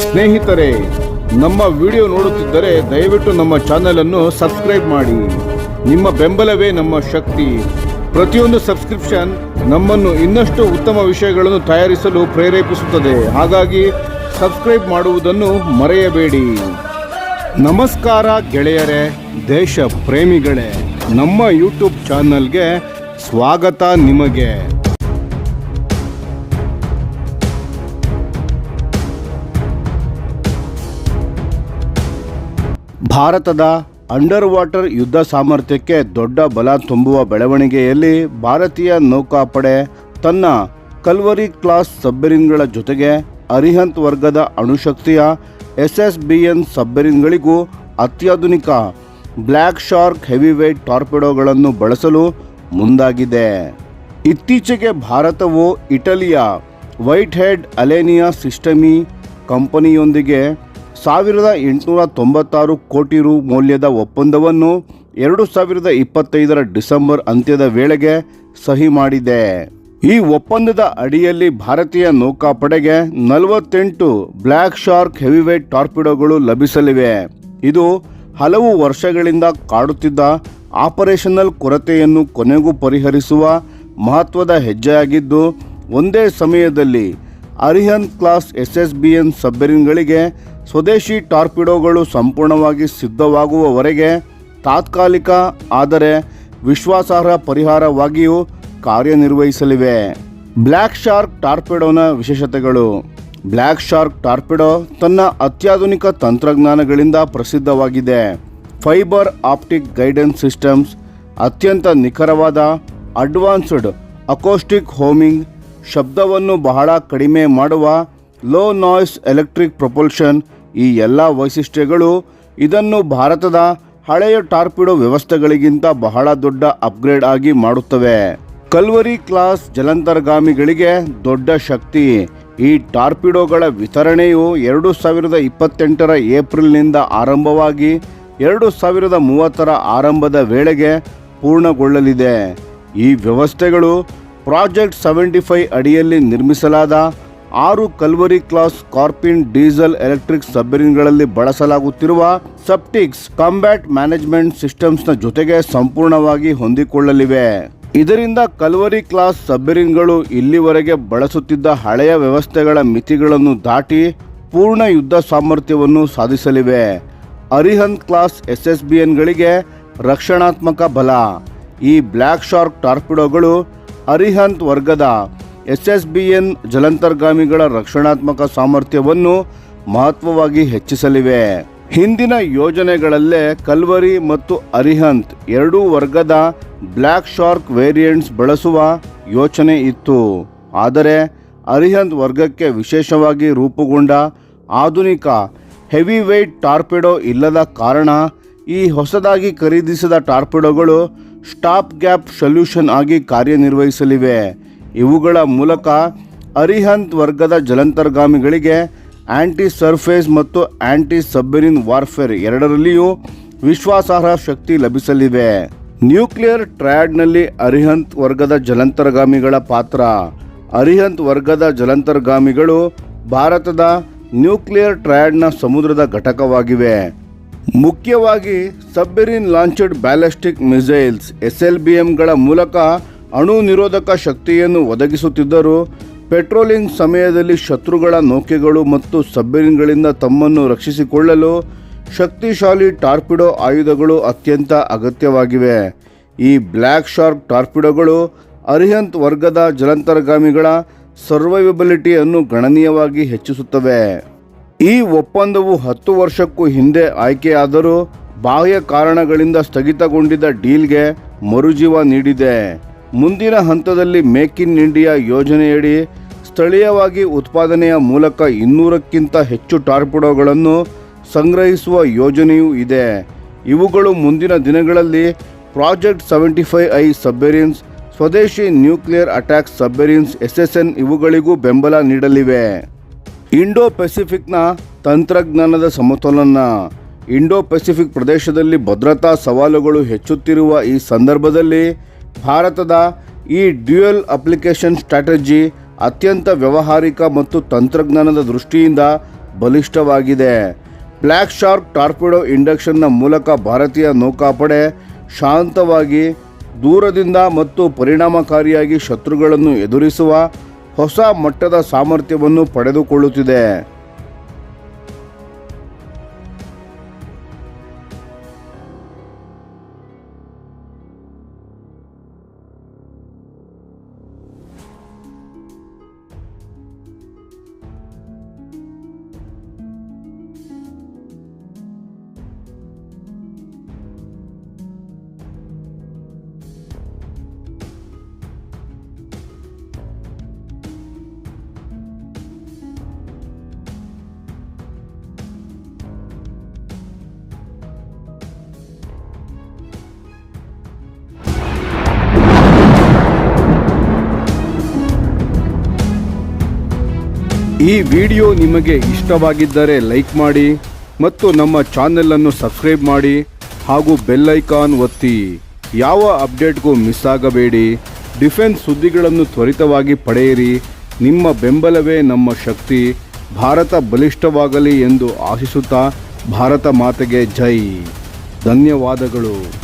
ಸ್ನೇಹಿತರೆ, ನಮ್ಮ ವಿಡಿಯೋ ನೋಡುತ್ತಿದ್ದರೆ ದಯವಿಟ್ಟು ನಮ್ಮ ಚಾನೆಲ್ ಅನ್ನು ಸಬ್ಸ್ಕ್ರೈಬ್ ಮಾಡಿ. ನಿಮ್ಮ ಬೆಂಬಲವೇ ನಮ್ಮ ಶಕ್ತಿ. ಪ್ರತಿಯೊಂದು ಸಬ್ಸ್ಕ್ರಿಪ್ಷನ್ ನಮ್ಮನ್ನು ಇನ್ನಷ್ಟು ಉತ್ತಮ ವಿಷಯಗಳನ್ನು ತಯಾರಿಸಲು ಪ್ರೇರೇಪಿಸುತ್ತದೆ. ಹಾಗಾಗಿ ಸಬ್ಸ್ಕ್ರೈಬ್ ಮಾಡುವುದನ್ನು ಮರೆಯಬೇಡಿ. ನಮಸ್ಕಾರ ಗೆಳೆಯರೇ, ದೇಶ ಪ್ರೇಮಿಗಳೇ, ನಮ್ಮ ಯೂಟ್ಯೂಬ್ ಚಾನಲ್ಗೆ ಸ್ವಾಗತ ನಿಮಗೆ. ಭಾರತದ ಅಂಡರ್ ವಾಟರ್ ಯುದ್ಧ ಸಾಮರ್ಥ್ಯಕ್ಕೆ ದೊಡ್ಡ ಬಲ ತುಂಬುವ ಬೆಳವಣಿಗೆಯಲ್ಲಿ ಭಾರತೀಯ ನೌಕಾಪಡೆ ತನ್ನ ಕಲ್ವರಿ ಕ್ಲಾಸ್ ಸಬ್ಮರೀನ್ಗಳ ಜೊತೆಗೆ ಅರಿಹಂತ್ ವರ್ಗದ ಅಣುಶಕ್ತಿಯ SSBN ಸಬ್ಮರೀನ್ಗಳಿಗೂ ಅತ್ಯಾಧುನಿಕ ಬ್ಲ್ಯಾಕ್ ಶಾರ್ಕ್ ಹೆವಿವೇಟ್ ಟಾರ್ಪೆಡೋಗಳನ್ನು ಬಳಸಲು ಮುಂದಾಗಿದೆ. ಇತ್ತೀಚೆಗೆ ಭಾರತವು ಇಟಲಿಯ ವೈಟ್ ಹೆಡ್ ಅಲೆನಿಯಾ ಸಿಸ್ಟಮಿ ಕಂಪನಿಯೊಂದಿಗೆ 1896 ಕೋಟಿ ರು ಮೌಲ್ಯದ ಒಪ್ಪಂದವನ್ನು 2025 ಡಿಸೆಂಬರ್ ಅಂತ್ಯದ ವೇಳೆಗೆ ಸಹಿ ಮಾಡಿದೆ. ಈ ಒಪ್ಪಂದದ ಅಡಿಯಲ್ಲಿ ಭಾರತೀಯ ನೌಕಾಪಡೆಗೆ 48 ಬ್ಲ್ಯಾಕ್ ಶಾರ್ಕ್ ಹೆವಿವೇಟ್ ಟಾರ್ಪಿಡೋಗಳು ಲಭಿಸಲಿವೆ. ಇದು ಹಲವು ವರ್ಷಗಳಿಂದ ಕಾಡುತ್ತಿದ್ದ ಆಪರೇಷನಲ್ ಕೊರತೆಯನ್ನು ಕೊನೆಗೂ ಪರಿಹರಿಸುವ ಮಹತ್ವದ ಹೆಜ್ಜೆಯಾಗಿದ್ದು, ಒಂದೇ ಸಮಯದಲ್ಲಿ ಅರಿಹಂತ್ ಕ್ಲಾಸ್ SSBN ಸಬ್ಮರೀನ್ಗಳಿಗೆ ಸ್ವದೇಶಿ ಟಾರ್ಪಿಡೋಗಳು ಸಂಪೂರ್ಣವಾಗಿ ಸಿದ್ಧವಾಗುವವರೆಗೆ ತಾತ್ಕಾಲಿಕ ಆದರೆ ವಿಶ್ವಾಸಾರ್ಹ ಪರಿಹಾರವಾಗಿಯೂ ಕಾರ್ಯನಿರ್ವಹಿಸಲಿವೆ. ಬ್ಲ್ಯಾಕ್ ಶಾರ್ಕ್ ಟಾರ್ಪೆಡೋನ ವಿಶೇಷತೆಗಳು. ಬ್ಲ್ಯಾಕ್ ಶಾರ್ಕ್ ಟಾರ್ಪೆಡೋ ತನ್ನ ಅತ್ಯಾಧುನಿಕ ತಂತ್ರಜ್ಞಾನಗಳಿಂದ ಪ್ರಸಿದ್ಧವಾಗಿದೆ. ಫೈಬರ್ ಆಪ್ಟಿಕ್ ಗೈಡೆನ್ಸ್ ಸಿಸ್ಟಮ್ಸ್, ಅತ್ಯಂತ ನಿಖರವಾದ ಅಡ್ವಾನ್ಸ್ಡ್ ಅಕೋಸ್ಟಿಕ್ ಹೋಮಿಂಗ್, ಶಬ್ದವನ್ನು ಬಹಳ ಕಡಿಮೆ ಮಾಡುವ ಲೋ ನಾಯ್ಸ್ ಎಲೆಕ್ಟ್ರಿಕ್ ಪ್ರೊಪಲ್ಷನ್, ಈ ಎಲ್ಲ ವೈಶಿಷ್ಟ್ಯಗಳು ಇದನ್ನು ಭಾರತದ ಹಳೆಯ ಟಾರ್ಪಿಡೋ ವ್ಯವಸ್ಥೆಗಳಿಗಿಂತ ಬಹಳ ದೊಡ್ಡ ಅಪ್ಗ್ರೇಡ್ ಆಗಿ ಮಾಡುತ್ತವೆ. ಕಲ್ವರಿ ಕ್ಲಾಸ್ ಜಲಾಂತರ್ಗಾಮಿಗಳಿಗೆ ದೊಡ್ಡ ಶಕ್ತಿ. ಈ ಟಾರ್ಪಿಡೋಗಳ ವಿತರಣೆಯು 2028 ಏಪ್ರಿಲ್ನಿಂದ ಆರಂಭವಾಗಿ 2030 ಆರಂಭದ ವೇಳೆಗೆ ಪೂರ್ಣಗೊಳ್ಳಲಿದೆ. ಈ ವ್ಯವಸ್ಥೆಗಳು ಪ್ರಾಜೆಕ್ಟ್ 75 ಅಡಿಯಲ್ಲಿ ನಿರ್ಮಿಸಲಾದ 6 Kalvari class Scorpene diesel electric ಸಬ್ಮರೀನ್ಗಳಲ್ಲಿ ಬಳಸಲಾಗುತ್ತಿರುವ ಸೆಪ್ಟಿಕ್ಸ್ ಕಾಂಬ್ಯಾಟ್ ಮ್ಯಾನೇಜ್ಮೆಂಟ್ ಸಿಸ್ಟಮ್ಸ್ನ ಜೊತೆಗೆ ಸಂಪೂರ್ಣವಾಗಿ ಹೊಂದಿಕೊಳ್ಳಲಿವೆ. ಇದರಿಂದ ಕಲ್ವರಿ ಕ್ಲಾಸ್ ಸಬ್ಮರೀನ್ಗಳು ಇಲ್ಲಿವರೆಗೆ ಬಳಸುತ್ತಿದ್ದ ಹಳೆಯ ವ್ಯವಸ್ಥೆಗಳ ಮಿತಿಗಳನ್ನು ದಾಟಿ ಪೂರ್ಣ ಯುದ್ಧ ಸಾಮರ್ಥ್ಯವನ್ನು ಸಾಧಿಸಲಿವೆ. ಅರಿಹಂತ್ ಕ್ಲಾಸ್ SSBNಗಳಿಗೆ ರಕ್ಷಣಾತ್ಮಕ ಬಲ. ಈ ಬ್ಲ್ಯಾಕ್ ಶಾರ್ಕ್ ಟಾರ್ಪಿಡೋಗಳು ಅರಿಹಂತ್ ವರ್ಗದ SSBN ಜಲಾಂತರ್ಗಾಮಿಗಳ ರಕ್ಷಣಾತ್ಮಕ ಸಾಮರ್ಥ್ಯವನ್ನು ಮಹತ್ವವಾಗಿ ಹೆಚ್ಚಿಸಲಿವೆ. ಹಿಂದಿನ ಯೋಜನೆಗಳಲ್ಲೇ ಕಲ್ವರಿ ಮತ್ತು ಅರಿಹಂತ್ ಎರಡೂ ವರ್ಗದ ಬ್ಲ್ಯಾಕ್ ಶಾರ್ಕ್ ವೇರಿಯಂಟ್ಸ್ ಬಳಸುವ ಯೋಚನೆ ಇತ್ತು. ಆದರೆ ಅರಿಹಂತ್ ವರ್ಗಕ್ಕೆ ವಿಶೇಷವಾಗಿ ರೂಪುಗೊಂಡ ಆಧುನಿಕ ಹೆವಿ ವೇಟ್ ಟಾರ್ಪೆಡೋ ಇಲ್ಲದ ಕಾರಣ ಈ ಹೊಸದಾಗಿ ಖರೀದಿಸಿದ ಟಾರ್ಪೆಡೋಗಳು ಸ್ಟಾಪ್ ಗ್ಯಾಪ್ ಸೊಲ್ಯೂಷನ್ ಆಗಿ ಕಾರ್ಯನಿರ್ವಹಿಸಲಿವೆ. ಇವುಗಳ ಮೂಲಕ ಅರಿಹಂತ್ ವರ್ಗದ ಜಲಾಂತರ್ಗಾಮಿಗಳಿಗೆ ಆಂಟಿ ಸರ್ಫೇಸ್ ಮತ್ತು ಆಂಟಿ ಸಬ್ಮರೀನ್ ವಾರ್ಫೇರ್ ಎರಡರಲ್ಲಿಯೂ ವಿಶ್ವಾಸಾರ್ಹ ಶಕ್ತಿ ಲಭಿಸಲಿವೆ. ನ್ಯೂಕ್ಲಿಯರ್ ಟ್ರಯಾಡ್ನಲ್ಲಿ ಅರಿಹಂತ್ ವರ್ಗದ ಜಲಾಂತರ್ಗಾಮಿಗಳ ಪಾತ್ರ. ಅರಿಹಂತ್ ವರ್ಗದ ಜಲಾಂತರ್ಗಾಮಿಗಳು ಭಾರತದ ನ್ಯೂಕ್ಲಿಯರ್ ಟ್ರಯಾಡ್ನ ಸಮುದ್ರದ ಘಟಕವಾಗಿವೆ. ಮುಖ್ಯವಾಗಿ ಸಬ್ಮರೀನ್ ಲಾಂಚ್ಡ್ ಬ್ಯಾಲಿಸ್ಟಿಕ್ ಮಿಸೈಲ್ಸ್ SLBMಗಳ ಮೂಲಕ ಅಣು ನಿರೋಧಕ ಶಕ್ತಿಯನ್ನು ಒದಗಿಸುತ್ತಿದ್ದರೂ, ಪೆಟ್ರೋಲಿಂಗ್ ಸಮಯದಲ್ಲಿ ಶತ್ರುಗಳ ನೌಕೆಗಳು ಮತ್ತು ಸಬ್ಮರೀನ್ಗಳಿಂದ ತಮ್ಮನ್ನು ರಕ್ಷಿಸಿಕೊಳ್ಳಲು ಶಕ್ತಿಶಾಲಿ ಟಾರ್ಪಿಡೋ ಆಯುಧಗಳು ಅತ್ಯಂತ ಅಗತ್ಯವಾಗಿವೆ. ಈ ಬ್ಲ್ಯಾಕ್ ಶಾರ್ಕ್ ಟಾರ್ಪಿಡೋಗಳು ಅರಿಹಂತ್ ವರ್ಗದ ಜಲಾಂತರ್ಗಾಮಿಗಳ ಸರ್ವೈವಬಿಲಿಟಿಯನ್ನು ಗಣನೀಯವಾಗಿ ಹೆಚ್ಚಿಸುತ್ತವೆ. ಈ ಒಪ್ಪಂದವು 10 ವರ್ಷಕ್ಕೂ ಹಿಂದೆ ಆಯ್ಕೆಯಾದರೂ ಬಾಹ್ಯ ಕಾರಣಗಳಿಂದ ಸ್ಥಗಿತಗೊಂಡಿದ್ದ ಡೀಲ್ಗೆ ಮರುಜೀವ ನೀಡಿದೆ. ಮುಂದಿನ ಹಂತದಲ್ಲಿ ಮೇಕ್ ಇನ್ ಇಂಡಿಯಾ ಯೋಜನೆಯಡಿ ಸ್ಥಳೀಯವಾಗಿ ಉತ್ಪಾದನೆಯ ಮೂಲಕ 200ಕ್ಕಿಂತ ಹೆಚ್ಚು ಟಾರ್ಪಿಡೋಗಳನ್ನು ಸಂಗ್ರಹಿಸುವ ಯೋಜನೆಯೂ ಇದೆ. ಇವುಗಳು ಮುಂದಿನ ದಿನಗಳಲ್ಲಿ ಪ್ರಾಜೆಕ್ಟ್ 75I ಸಬ್ಮರೀನ್ಸ್, ಸ್ವದೇಶಿ ನ್ಯೂಕ್ಲಿಯರ್ ಅಟ್ಯಾಕ್ ಸಬ್ಮರೀನ್ಸ್ SSN ಇವುಗಳಿಗೂ ಬೆಂಬಲ ನೀಡಲಿವೆ. ಇಂಡೋ ಪೆಸಿಫಿಕ್ನ ತಂತ್ರಜ್ಞಾನದ ಸಮತೋಲನ. ಇಂಡೋ ಪೆಸಿಫಿಕ್ ಪ್ರದೇಶದಲ್ಲಿ ಭದ್ರತಾ ಸವಾಲುಗಳು ಹೆಚ್ಚುತ್ತಿರುವ ಈ ಸಂದರ್ಭದಲ್ಲಿ ಭಾರತದ ಈ ಡ್ಯುಯಲ್ ಅಪ್ಲಿಕೇಶನ್ ಸ್ಟ್ರಾಟಜಿ ಅತ್ಯಂತ ವ್ಯಾವಹಾರಿಕ ಮತ್ತು ತಂತ್ರಜ್ಞಾನದ ದೃಷ್ಟಿಯಿಂದ ಬಲಿಷ್ಠವಾಗಿದೆ. ಬ್ಲ್ಯಾಕ್ ಶಾರ್ಕ್ ಟಾರ್ಪಿಡೋ ಇಂಡಕ್ಷನ್ನ ಮೂಲಕ ಭಾರತೀಯ ನೌಕಾಪಡೆ ಶಾಂತವಾಗಿ ದೂರದಿಂದ ಮತ್ತು ಪರಿಣಾಮಕಾರಿಯಾಗಿ ಶತ್ರುಗಳನ್ನು ಎದುರಿಸುವ ಹೊಸ ಮಟ್ಟದ ಸಾಮರ್ಥ್ಯವನ್ನು ಪಡೆದುಕೊಳ್ಳುತ್ತಿದೆ. ಈ ವಿಡಿಯೋ ನಿಮಗೆ ಇಷ್ಟವಾಗಿದ್ದರೆ ಲೈಕ್ ಮಾಡಿ ಮತ್ತು ನಮ್ಮ ಚಾನೆಲನ್ನು ಸಬ್ಸ್ಕ್ರೈಬ್ ಮಾಡಿ ಹಾಗೂ ಬೆಲ್ ಐಕಾನ್ ಒತ್ತಿ. ಯಾವ ಅಪ್ಡೇಟ್ಗೂ ಮಿಸ್ ಆಗಬೇಡಿ. ಡಿಫೆನ್ಸ್ ಸುದ್ದಿಗಳನ್ನು ತ್ವರಿತವಾಗಿ ಪಡೆಯಿರಿ. ನಿಮ್ಮ ಬೆಂಬಲವೇ ನಮ್ಮ ಶಕ್ತಿ. ಭಾರತ ಬಲಿಷ್ಠವಾಗಲಿ ಎಂದು ಆಶಿಸುತ್ತಾ ಭಾರತ ಮಾತೆಗೆ ಜೈ. ಧನ್ಯವಾದಗಳು.